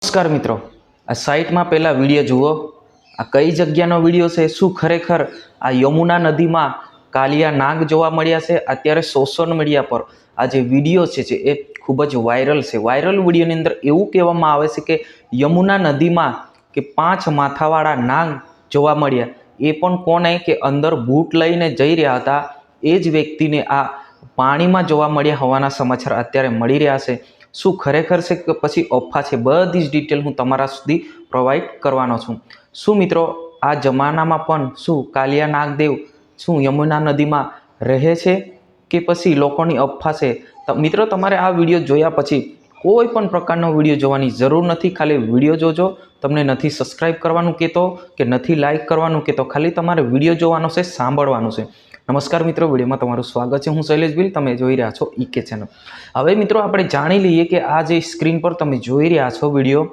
नमस्कार मित्रों, आ साइट में पहला विडियो जुओ। आ कई जग्यानो विडियो है? शू खरेखर आ यमुना नदी में कालिया नाग जोवा मळ्या छे? अत्यारे सोशल मीडिया पर आ जे विडियो छे ए खूब ज वायरल है। वायरल विडियोनी अंदर एवुं कहेवामां आवे छे के यमुना नदी में के 5 माथावाळा नाग जोवा मळ्या। ए पण कोने के अंदर बूट लईने जई रह्या हता ए ज व्यक्तिने आ पाणीमां जोवा मळ्या होवाना समाचार अत्यारे मळी रह्या छे। शू खरेखर है कि पछी अफवा है? बधी ज डिटेल हूँ तमारा सुधी प्रोवाइड करवानो छूं। शू मित्रों आ जमाना में पण शू कालिया नागदेव शू यमुना नदी में रहे छे के पछी लोकोनी अफवा छे? तो मित्रों तमारे आ विडियो जोया पछी कोई पण प्रकारनो विडियो जोवानी जरूर नथी। खाली विडियो जोजो। तमने नथी सब्सक्राइब करवानुं कहेतो के नथी लाइक करवानुं कहेतो, खाली तमारे विडियो जोवानो छे, सांभळवानुं छे। नमस्कार मित्रों, विडियो में तमारुं स्वागत है। हूँ शैलेष भील, तमे जोई रह्या छो ईके चेनल। हवे मित्रों आपणे जाणी लीए के आ जे स्क्रीन पर तमे जोई रह्या छो विडियो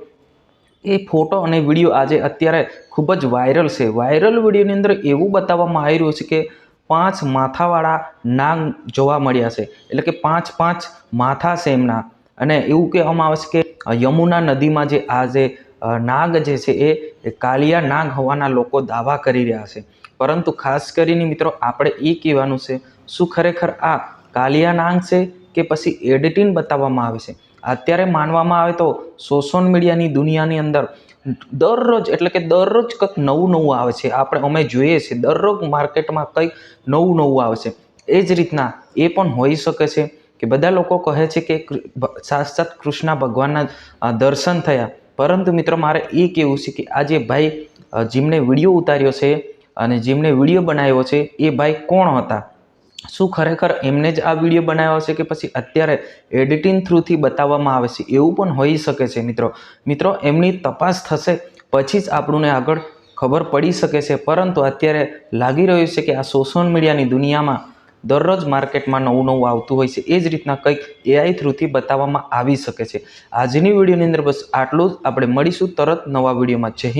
ए फोटो अने विडियो आज अत्यारे खूब ज वायरल है। वायरल विडियोनी अंदर एवुं बताववामां आवी रह्युं छे के 5 माथावाळा नाग जोवा मळ्या छे, एटले के 5 माथा छे एमना। अने एवुं कहेवामां आवे छे के यमुना नदी में जे आ जे नाग जे छे ए कालिया नाग होवाना लोको दावा करी रह्या छे। परंतु खास करीने मित्रों आपणे ए कहेवानुं छे शुं खरेखर आ कालिया नाग छे के पछी एडिटिंग बताववामां आवे छे? अत्यारे मानवामां आवे तो सोशल मीडियानी दुनियानी अंदर दररोज एटले के दररोज कंईक नवुं नवुं आवे छे। आपणे अमे जोईए छे दररोज मार्केटमां कंईक नवुं नवुं आवे छे। ए ज रीतना ए पण होई शके छे के बधा लोको कहे छे के साक्षात कृष्ण भगवानना दर्शन थया। परंतु मित्रों मारे ए कहेवुं छे के आ जे भाई जेमणे विडियो उतार्यो छे अने जेमणे विडियो बनाव्यो छे ए भाई कोण हता? शू खरेखर एमने ज आ विडियो बनाव्यो छे के पछी अत्यारे एडिटिंग थ्रू थी बताववामां आवे छे? एवुं पण होई शके छे मित्रों एमनी तपास थशे पछी ज आपणे आगळ खबर पड़ी शके छे। परंतु अत्यारे लागी रह्युं छे के आ सोशल मीडियानी दुनियामां दररोज मार्केटमां नवुं नवुं आवतुं होय छे। ए ज रीतना कंईक एआई थ्रू थी बताववामां आवी शके छे। आजनी विडियोनी अंदर बस आटलुं ज। आपणे मळीशुं तरत नवा विडियोमां। जय हिंद।